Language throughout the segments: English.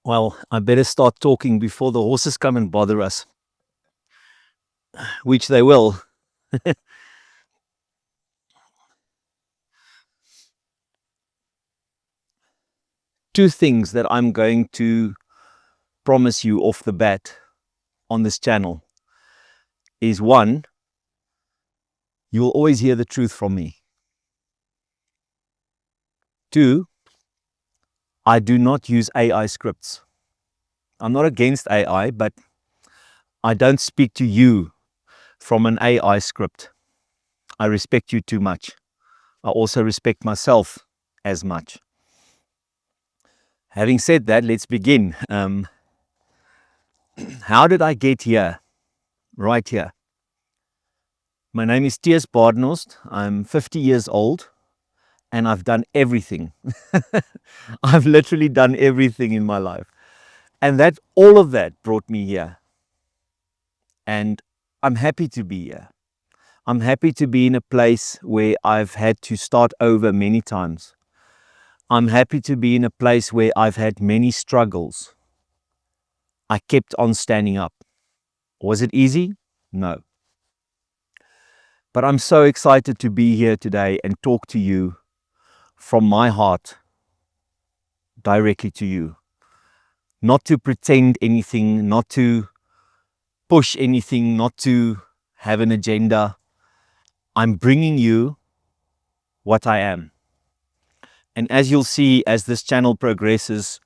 Well, I better start talking before the horses come and bother us, which they will. Two things that I'm going to promise you off the bat on this channel is one, you will always hear the truth from me. Two, I do not use AI scripts. I'm not against AI, but I don't speak to you from an AI script. I respect you too much. I also respect myself as much. Having said that, let's begin. How did I get here? Right here. My name is Theus Badenhorst. I'm 50 years old and I've done everything. I've literally done everything in my life. And all of that brought me here. And I'm happy to be here. I'm happy to be in a place where I've had to start over many times. I'm happy to be in a place where I've had many struggles. I kept on standing up. Was it easy? No. But I'm so excited to be here today and talk to you from my heart directly to you. Not to pretend anything, not to push anything, not to have an agenda. I'm bringing you what I am. And as you'll see, as this channel progresses,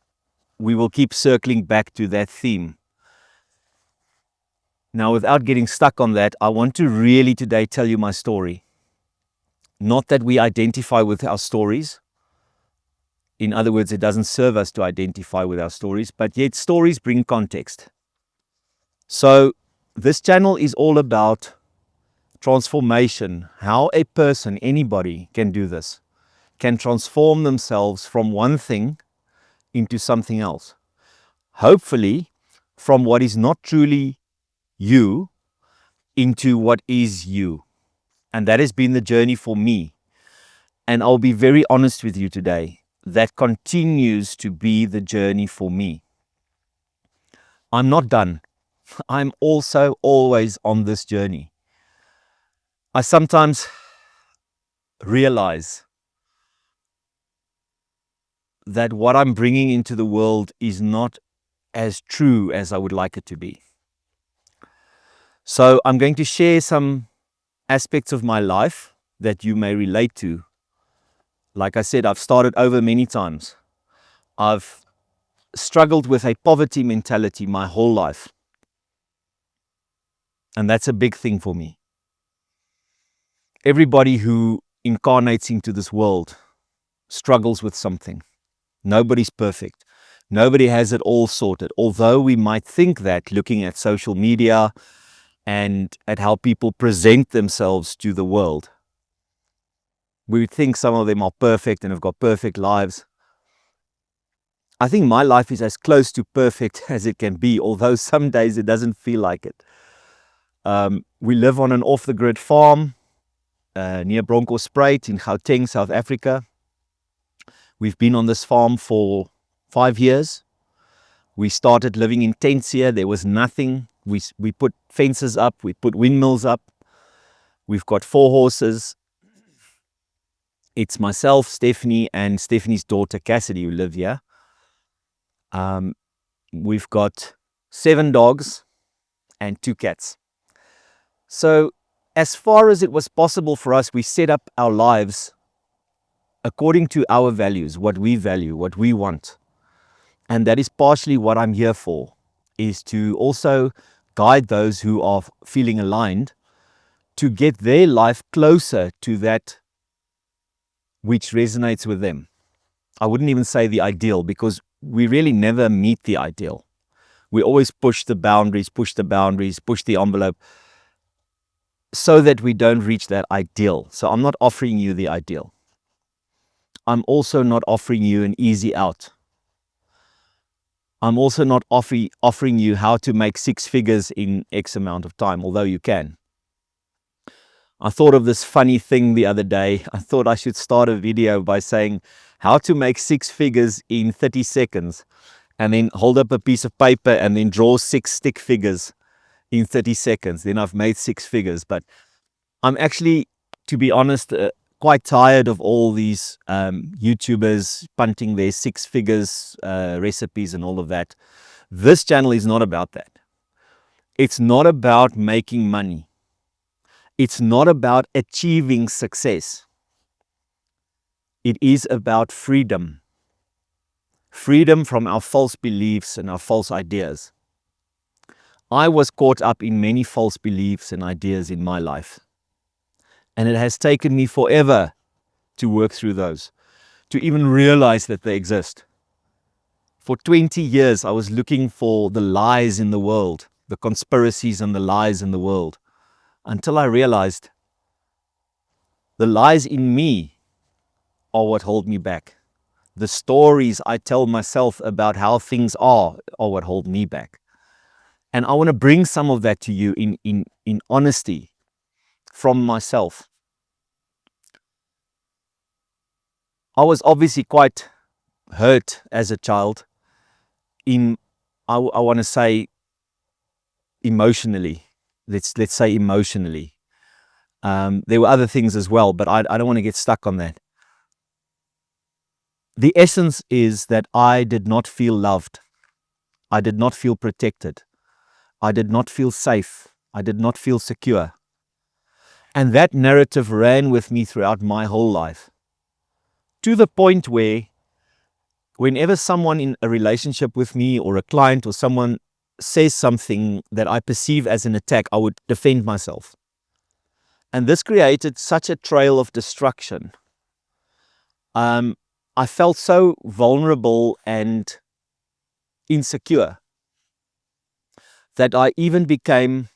we will keep circling back to that theme. Now, without getting stuck on that, I want to really today tell you my story. Not that we identify with our stories. In other words, it doesn't serve us to identify with our stories, but yet stories bring context. So this channel is all about transformation, how a person, anybody can do this, can transform themselves from one thing into something else. Hopefully, from what is not truly you into what is you. And that has been the journey for me. And I'll be very honest with you today. That continues to be the journey for me. I'm not done. I'm also always on this journey. I sometimes realize that what I'm bringing into the world is not as true as I would like it to be. So I'm going to share some aspects of my life that you may relate to. Like I said, I've started over many times. I've struggled with a poverty mentality my whole life. And that's a big thing for me. Everybody who incarnates into this world struggles with something. Nobody's perfect. Nobody has it all sorted. Although we might think that looking at social media and at how people present themselves to the world. We think some of them are perfect and have got perfect lives. I think my life is as close to perfect as it can be, although some days it doesn't feel like it. We live on an off-the-grid farm near Badenhorst in Gauteng, South Africa. We've been on this farm for 5 years. We started living in tents here. There was nothing. We put fences up. We put windmills up. We've got 4 horses. It's myself, Stephanie, and Stephanie's daughter, Cassidy, who live here. We've got 7 dogs and 2 cats. So as far as it was possible for us, we set up our lives according to our values, what we value, what we want. And that is partially what I'm here for, is to also guide those who are feeling aligned to get their life closer to that which resonates with them. I wouldn't even say the ideal, because we really never meet the ideal. We always push the boundaries, push the envelope, so that we don't reach that ideal. So I'm not offering you the ideal. I'm also not offering you an easy out. I'm also not offering you how to make 6 figures in X amount of time, although you can. I thought of this funny thing the other day. I thought I should start a video by saying how to make 6 figures in 30 seconds. and then hold up a piece of paper and then draw 6 stick figures in 30 seconds. Then I've made 6 figures. But I'm actually, to be honest, quite tired of all these YouTubers punting their 6 figures recipes and all of that. This channel is not about that. It's not about making money. It's not about achieving success. It is about freedom. Freedom from our false beliefs and our false ideas. I was caught up in many false beliefs and ideas in my life. And it has taken me forever to work through those, to even realize that they exist. For 20 years, I was looking for the lies in the world, the conspiracies and the lies in the world, until I realized the lies in me are what hold me back. The stories I tell myself about how things are what hold me back. And I want to bring some of that to you in honesty from myself. I was obviously quite hurt as a child I want to say emotionally. Let's say emotionally. There were other things as well, but I don't want to get stuck on that. The essence is that I did not feel loved. I did not feel protected. I did not feel safe. I did not feel secure. And that narrative ran with me throughout my whole life. To the point where whenever someone in a relationship with me or a client or someone says something that I perceive as an attack, I would defend myself. And this created such a trail of destruction. I felt so vulnerable and insecure that I even became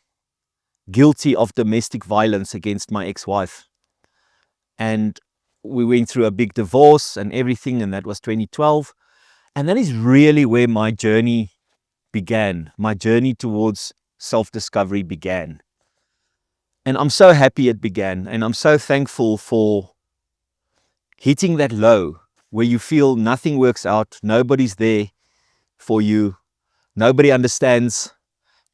guilty of domestic violence against my ex-wife. And we went through a big divorce and everything, and that was 2012. And that is really where my journey began. My journey towards self-discovery began. And I'm so happy it began. And I'm so thankful for hitting that low where you feel nothing works out, nobody's there for you, nobody understands,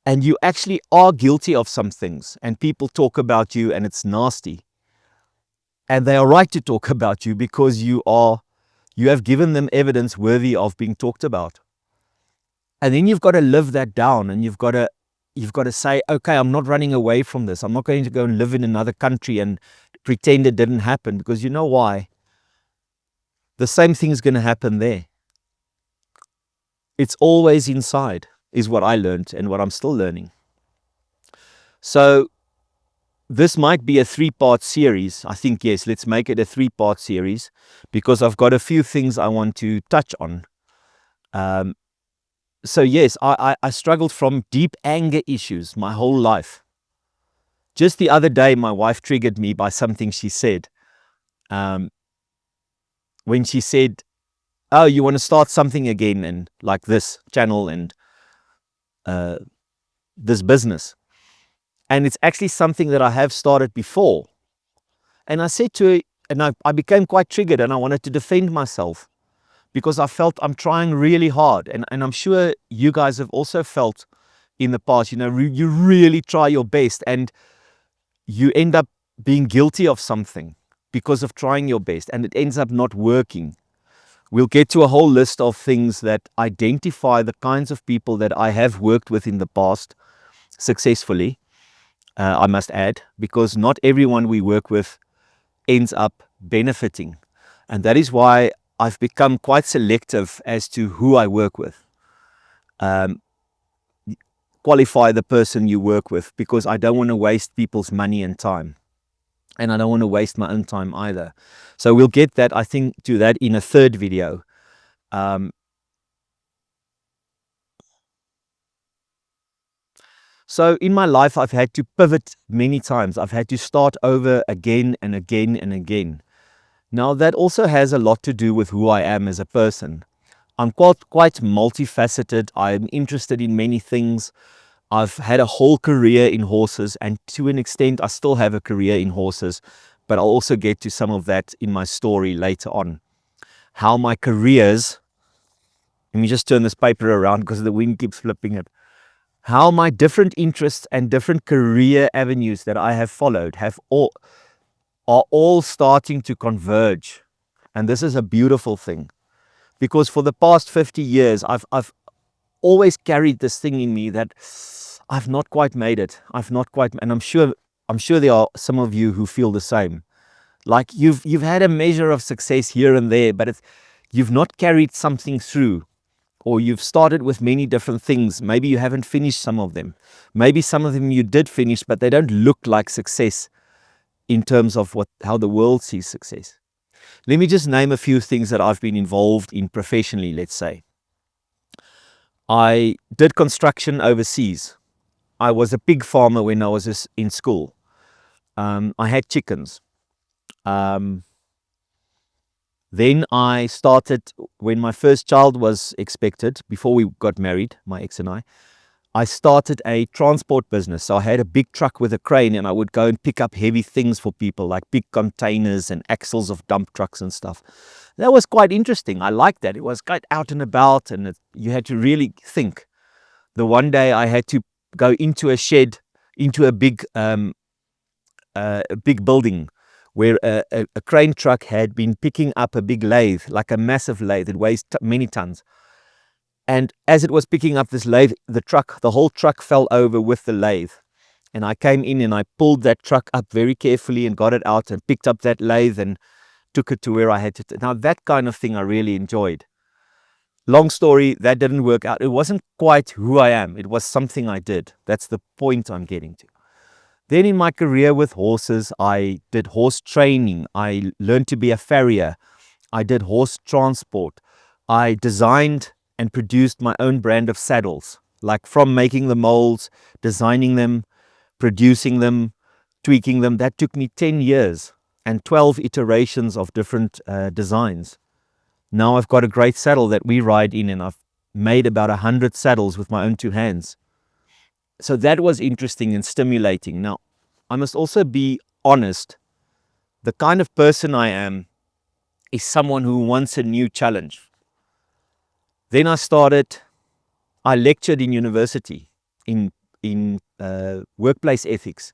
and you actually are guilty of some things, and people talk about you and it's nasty. And they are right to talk about you because you have given them evidence worthy of being talked about. And then you've got to live that down, and you've got to say, okay, I'm not running away from this. I'm not going to go and live in another country and pretend it didn't happen, because you know why? The same thing is going to happen there. It's always inside, is what I learned and what I'm still learning. So this might be a 3-part series. I think, yes, let's make it a 3-part series, because I've got a few things I want to touch on. So yes, I struggled from deep anger issues my whole life. Just the other day, my wife triggered me by something she said. When she said, oh, you want to start something again, and like this channel and this business. And it's actually something that I have started before. And I said to her, and I became quite triggered, and I wanted to defend myself because I felt I'm trying really hard. And I'm sure you guys have also felt in the past, you really try your best and you end up being guilty of something because of trying your best, and it ends up not working. We'll get to a whole list of things that identify the kinds of people that I have worked with in the past successfully, I must add, because not everyone we work with ends up benefiting. And that is why I've become quite selective as to who I work with. Qualify the person you work with, because I don't want to waste people's money and time. And I don't want to waste my own time either. So we'll get that, I think, to that in a 3rd video. So in my life, I've had to pivot many times. I've had to start over again and again and again. Now, that also has a lot to do with who I am as a person. I'm quite multifaceted. I'm interested in many things. I've had a whole career in horses, and to an extent, I still have a career in horses, but I'll also get to some of that in my story later on. How my careers Let me just turn this paper around because the wind keeps flipping it. How my different interests and different career avenues that I have followed are all starting to converge. And this is a beautiful thing, because for the past 50 years, I've always carried this thing in me that I've not quite made it. And I'm sure there are some of you who feel the same. Like you've had a measure of success here and there, but you've not carried something through, or you've started with many different things. Maybe you haven't finished some of them. Maybe some of them you did finish, but they don't look like success in terms of how the world sees success. Let me just name a few things that I've been involved in professionally, let's say. I did construction overseas. I was a pig farmer when I was in school. I had chickens. Then I started, when my first child was expected, before we got married, my ex and I started a transport business. So I had a big truck with a crane, and I would go and pick up heavy things for people, like big containers and axles of dump trucks and stuff. That was quite interesting. I liked that. It was quite out and about, and you had to really think. The one day I had to go into a shed, into a big building, where a crane truck had been picking up a big lathe, like a massive lathe. It weighs many tons. And as it was picking up this lathe, the whole truck fell over with the lathe. And I came in and I pulled that truck up very carefully and got it out and picked up that lathe and took it to where I had to. Now, that kind of thing I really enjoyed. Long story, that didn't work out. It wasn't quite who I am. It was something I did. That's the point I'm getting to. Then in my career with horses, I did horse training. I learned to be a farrier. I did horse transport. I designed and produced my own brand of saddles, like from making the molds, designing them, producing them, tweaking them. That took me 10 years and 12 iterations of different designs. Now I've got a great saddle that we ride in, and I've made about 100 saddles with my own two hands. So that was interesting and stimulating. Now, I must also be honest. The kind of person I am is someone who wants a new challenge. Then I lectured in university in workplace ethics.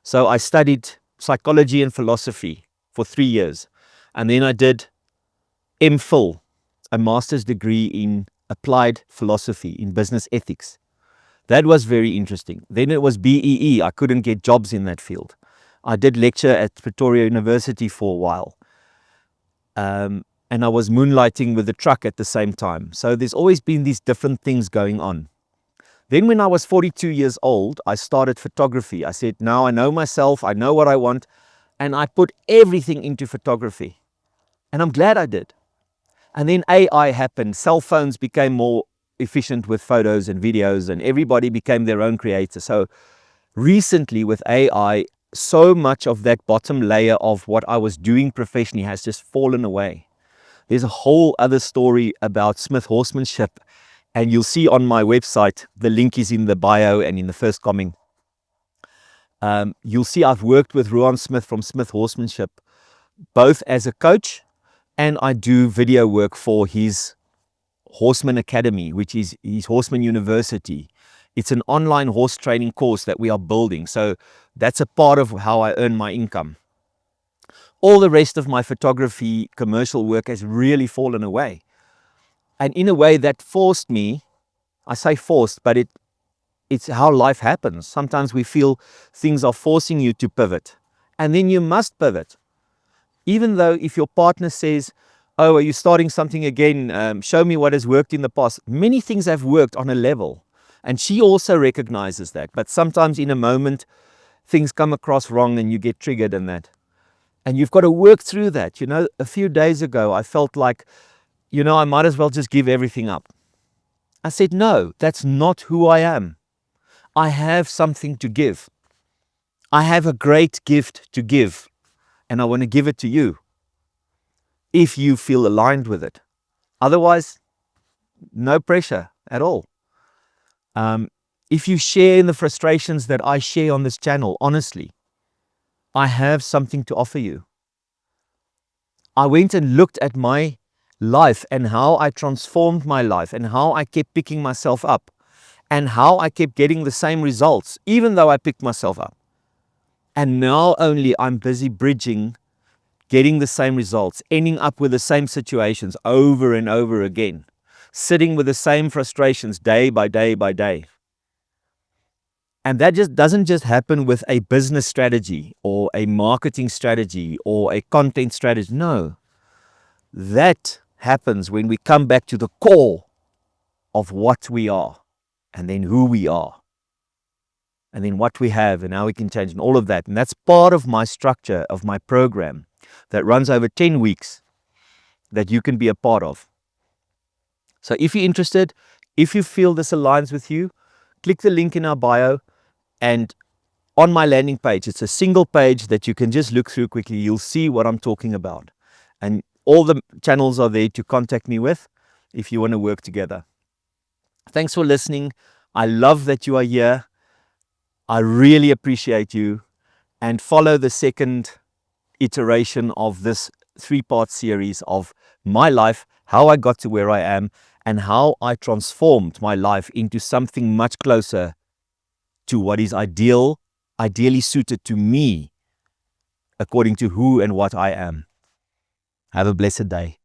So I studied psychology and philosophy for 3 years. And then I did MPhil, a master's degree in applied philosophy, in business ethics. That was very interesting. Then it was BEE. I couldn't get jobs in that field. I did lecture at Pretoria University for a while. And I was moonlighting with the truck at the same time. So there's always been these different things going on. Then when I was 42 years old, I started photography. I said, now I know myself, I know what I want, and I put everything into photography. And I'm glad I did. And then AI happened. Cell phones became more efficient with photos and videos, and everybody became their own creator. So recently with AI, so much of that bottom layer of what I was doing professionally has just fallen away. There's a whole other story about Smith horsemanship, and you'll see on my website, the link is in the bio and in the first comment. You'll see I've worked with Ruan Smith from Smith Horsemanship, both as a coach, and I do video work for his Horseman Academy, which is his Horseman University. It's an online horse training course that we are building. So that's a part of how I earn my income. All the rest of my photography commercial work has really fallen away. And in a way that forced me, I say forced, but it's how life happens. Sometimes we feel things are forcing you to pivot, and then you must pivot. Even though if your partner says, oh, are you starting something again? Show me what has worked in the past. Many things have worked on a level, and she also recognizes that. But sometimes in a moment, things come across wrong and you get triggered in that. And you've got to work through that. You know, a few days ago, I felt like, I might as well just give everything up. I said, no, that's not who I am. I have something to give. I have a great gift to give, and I want to give it to you if you feel aligned with it. Otherwise, no pressure at all. If you share in the frustrations that I share on this channel, honestly, I have something to offer you. I went and looked at my life and how I transformed my life and how I kept picking myself up and how I kept getting the same results, even though I picked myself up. And now only I'm busy bridging, getting the same results, ending up with the same situations over and over again, sitting with the same frustrations day by day by day. And that just doesn't just happen with a business strategy or a marketing strategy or a content strategy. No, that happens when we come back to the core of what we are and then who we are and then what we have and how we can change and all of that. And that's part of my structure of my program that runs over 10 weeks that you can be a part of. So if you're interested, if you feel this aligns with you, click the link in our bio, and on my landing page, it's a single page that you can just look through quickly. You'll see what I'm talking about. And all the channels are there to contact me with if you want to work together. Thanks for listening. I love that you are here. I really appreciate you. And follow the second iteration of this 3-part series of my life, how I got to where I am, and how I transformed my life into something much closer to what is ideally suited to me, according to who and what I am. Have a blessed day.